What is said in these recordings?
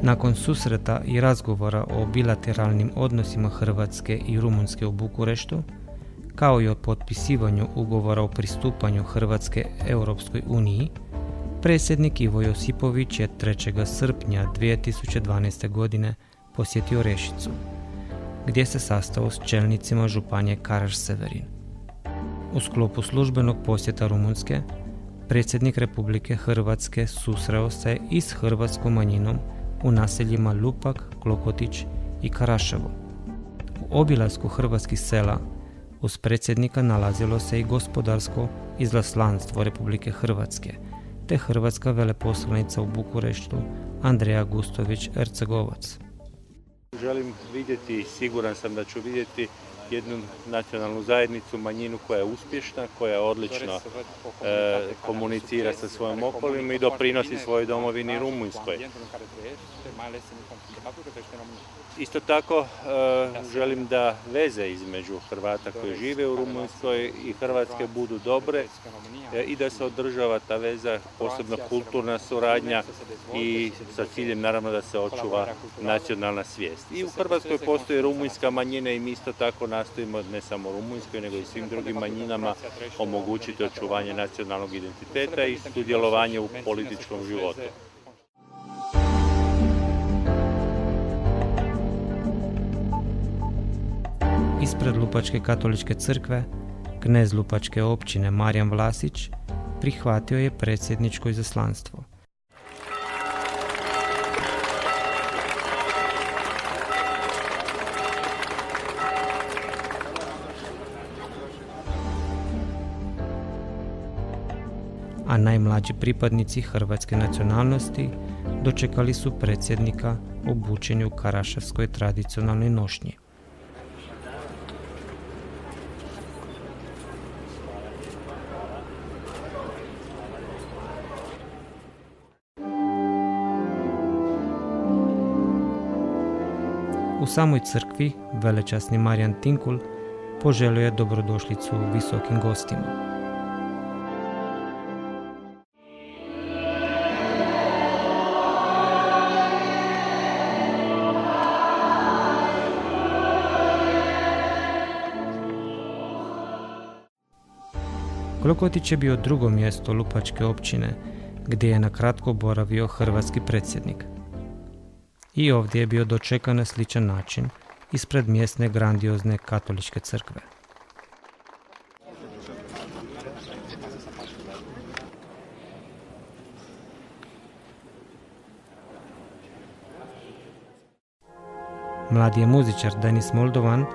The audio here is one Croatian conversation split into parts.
Nakon susreta i razgovora o bilateralnim odnosima Hrvatske i Rumunjske u Bukureštu, kao i o potpisivanju ugovora o pristupanju Hrvatske Europskoj uniji, predsjednik Ivo Josipović je 3. srpnja 2012. godine posjetio Rešicu, gdje se sastao s čelnicima županije Karaš-Severin. U sklopu službenog posjeta Rumunjske, predsjednik Republike Hrvatske susreo se i s hrvatskom manjinom u naseljima Lupak, Klokotić i Karaševo. U obilasku hrvatskih sela uz predsjednika nalazilo se i gospodarsko izaslanstvo Republike Hrvatske, te hrvatska veleposlanica u Bukureštu Andreja Gustović-Ercegovac. Želim vidjeti, siguran sam da ću vidjeti jednu nacionalnu zajednicu, manjinu koja je uspješna, koja odlično komunicira sa svojom okolima i doprinosi svojoj domovini Rumunjskoj. Isto tako želim da veze između Hrvata koji žive u Rumunjskoj i Hrvatske budu dobre i da se održava ta veza, posebno kulturna suradnja i sa ciljem naravno da se očuva nacionalna svijest. I u Hrvatskoj postoji rumunjska manjina i mi isto tako nastojimo ne samo rumunjskoj nego i svim drugim manjinama omogućiti očuvanje nacionalnog identiteta i sudjelovanje u političkom životu. Ispred Lupačke katoličke crkve, knez Lupačke općine Marijan Vlasić prihvatio je predsjedničko izaslanstvo. A najmlađi pripadnici hrvatske nacionalnosti dočekali su predsjednika obučeni u karaševskoj tradicionalnoj nošnji. U samoj crkvi velečasni Marijan Tinkul poželio je dobrodošlicu visokim gostima. Klokotić je bio drugo mjesto Lupačke općine, gdje je na kratko boravio hrvatski predsjednik. I ovdje je bio dočekan na sličan način ispred mjesne grandiozne katoličke crkve. Mladi je muzičar Denis Moldovan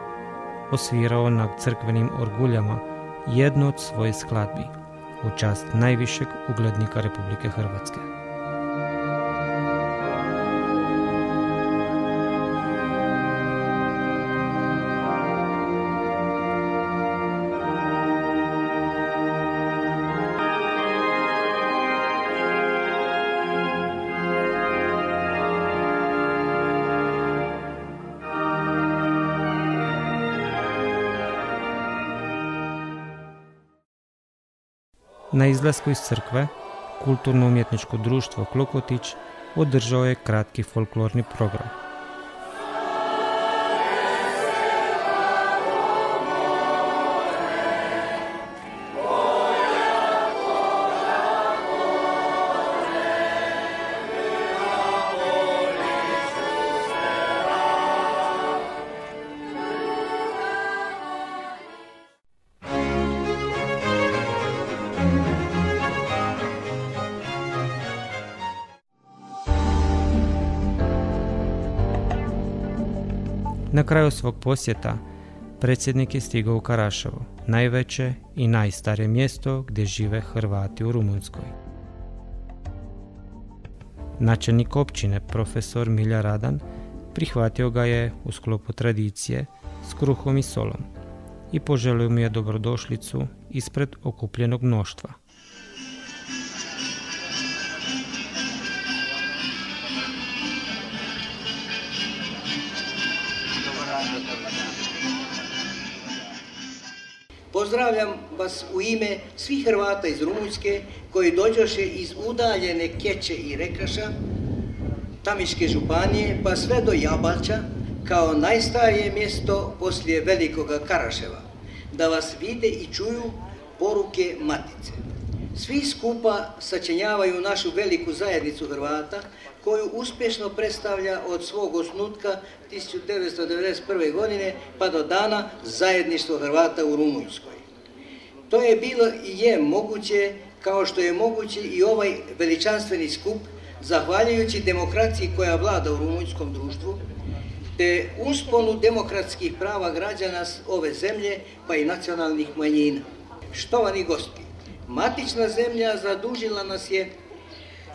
osvirao na crkvenim orguljama jednu od svojih skladbi u čast najvišeg uglednika Republike Hrvatske. Na izlasku iz crkve, kulturno-umjetničko društvo Klokotić održao je kratki folklorni program. Na kraju svog posjeta, predsjednik je stigao u Karaševo, najveće i najstarije mjesto gdje žive Hrvati u Rumunjskoj. Načelnik općine, profesor Milja Radan, prihvatio ga je u sklopu tradicije s kruhom i solom i poželio mu je dobrodošlicu ispred okupljenog mnoštva. Pozdravljam vas u ime svih Hrvata iz Rumunjske koji dođoše iz udaljene Keče i Rekaša Tamiške županije pa sve do Jabalča kao najstarije mjesto poslije Velikoga Karaševa, da vas vide i čuju poruke Matice. Svi skupa sačinjavaju našu veliku zajednicu Hrvata, koju uspješno predstavlja od svog osnutka 1991. godine pa do dana zajedništvo Hrvata u Rumunjskoj. To je bilo i je moguće, kao što je moguće i ovaj veličanstveni skup, zahvaljujući demokraciji koja vlada u rumunjskom društvu, te usponu demokratskih prava građana ove zemlje, pa i nacionalnih manjina. Štovani gosti, matična zemlja zadužila nas je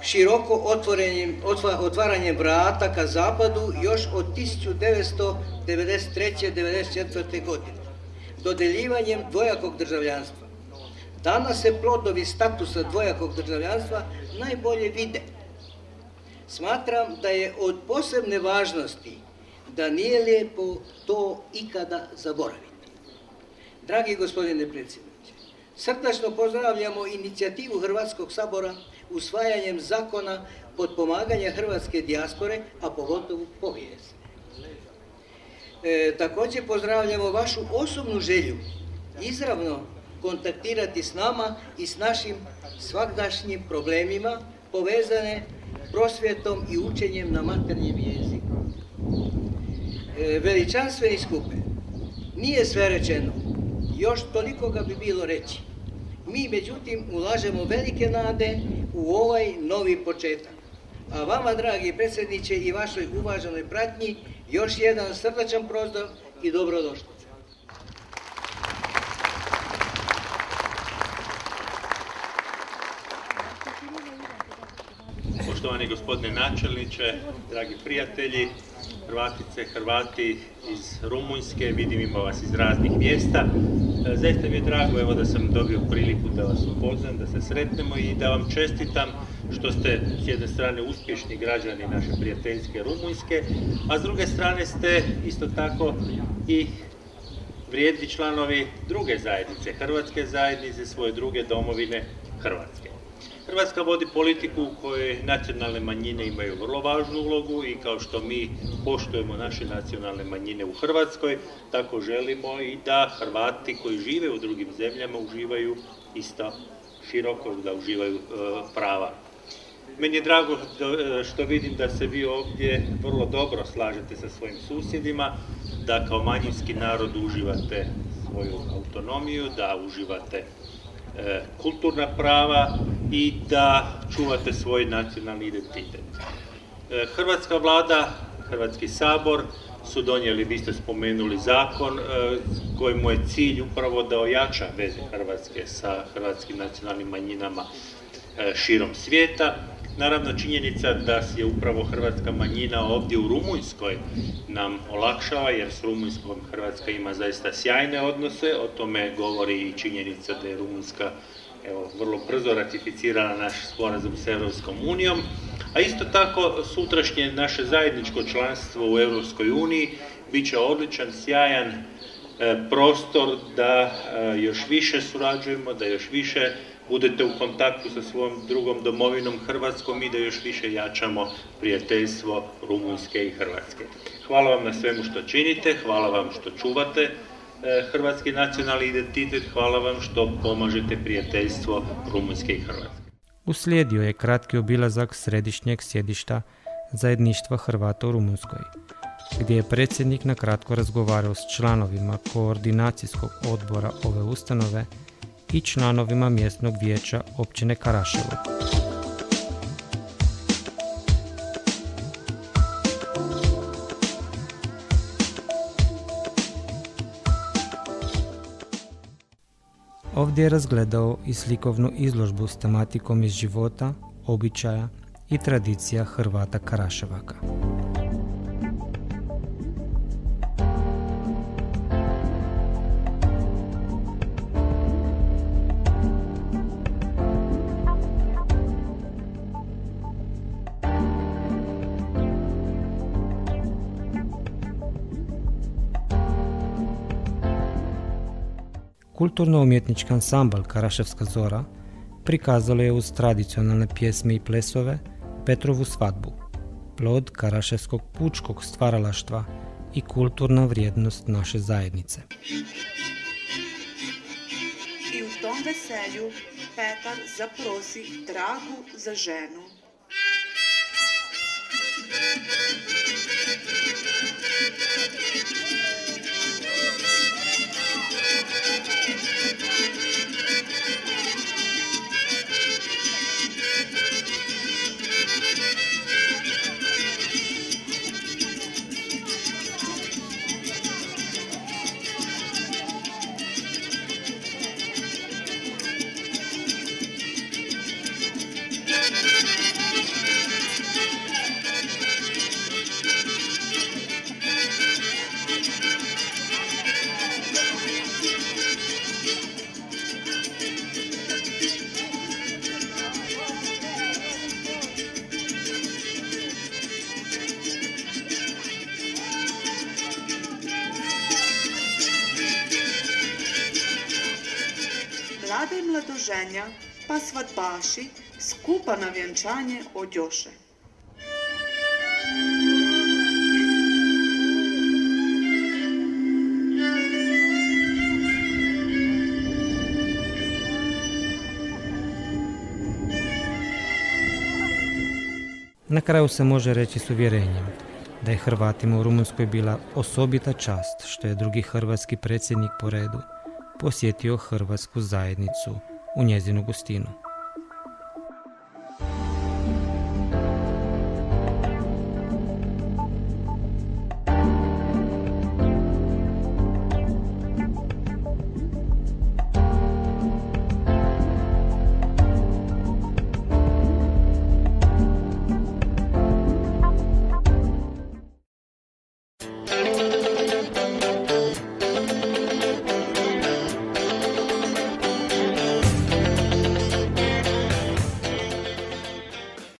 široko otvaranjem vrata ka zapadu još od 1993-1994. godine, dodeljivanjem dvojakog državljanstva. Danas se plodovi statusa dvojakog državljanstva najbolje vide. Smatram da je od posebne važnosti da nije lijepo to ikada zaboraviti. Dragi gospodine predsjedniče, srdačno pozdravljamo inicijativu Hrvatskog sabora usvajanjem zakona potpomaganja hrvatske dijaspore, a pogotovo povijesti. Također pozdravljamo vašu osobnu želju izravno kontaktirati s nama i s našim svagdašnjim problemima povezane prosvjetom i učenjem na maternjem jeziku. Veličanstveni skupe, nije sve rečeno, još toliko ga bi bilo reći. Mi, međutim, ulažemo velike nade u ovaj novi početak. A vama, dragi predsjedniče, i vašoj uvaženoj pratnji, još jedan srdačan pozdrav i dobrodošlica. Poštovani gospodine načelniče, dragi prijatelji, Hrvatice, Hrvati iz Rumunjske, vidim ima vas iz raznih mjesta. Zaista mi je drago evo da sam dobio priliku da vas upoznam, da se sretnemo i da vam čestitam što ste s jedne strane uspješni građani naše prijateljske Rumunjske, a s druge strane ste isto tako i vrijedni članovi druge zajednice, Hrvatske zajednice, svoje druge domovine Hrvatske. Hrvatska vodi politiku u kojoj nacionalne manjine imaju vrlo važnu ulogu i kao što mi poštujemo naše nacionalne manjine u Hrvatskoj, tako želimo i da Hrvati koji žive u drugim zemljama uživaju isto široko, da uživaju prava. Meni je drago što vidim da se vi ovdje vrlo dobro slažete sa svojim susjedima, da kao manjinski narod uživate svoju autonomiju, da uživate kulturna prava i da čuvate svoj nacionalni identitet. Hrvatska vlada, Hrvatski sabor su donijeli, vi ste spomenuli, zakon kojemu je cilj upravo da ojača veze Hrvatske sa hrvatskim nacionalnim manjinama širom svijeta. Naravno, činjenica da je upravo hrvatska manjina ovdje u Rumunjskoj nam olakšava, jer s Rumunjskom Hrvatska ima zaista sjajne odnose, o tome govori i činjenica da je Rumunjska vrlo brzo ratificirala naš sporazum s Europskom unijom, a isto tako sutrašnje naše zajedničko članstvo u Europskoj uniji bit će odličan, sjajan prostor da još više surađujemo, da još više budete u kontaktu sa svojom drugom domovinom Hrvatskom i da još više jačamo prijateljstvo Rumunjske i Hrvatske. Hvala vam na svemu što činite, hvala vam što čuvate hrvatski nacionalni identitet, hvala vam što pomažete prijateljstvo Rumunjske i Hrvatske. Uslijedio je kratki obilazak središnjeg sjedišta zajedništva Hrvata u Rumunjskoj, gdje je predsjednik na kratko razgovarao s članovima koordinacijskog odbora ove ustanove i članovima mjesnog vijeća općine Karaševo. Ovdje je razgledao i slikovnu izložbu s tematikom iz života, običaja i tradicija Hrvata Karaševaka. Kulturno-umjetnički ansambl Karaševska Zora prikazalo je uz tradicionalne pjesme i plesove Petrovu svadbu, plod karaševskog pučkog stvaralaštva i kulturna vrijednost naše zajednice. I u tom veselju Petar zaprosi Dragu za ženu. Mlade mladoženja pa svadbaši skupa na vjenčanje odjoše. Na kraju se može reći s uvjerenjem da je Hrvatima u Rumunjskoj bila osobita čast što je drugi hrvatski predsjednik po redu posjetio hrvatsku zajednicu u njezinu gostinu.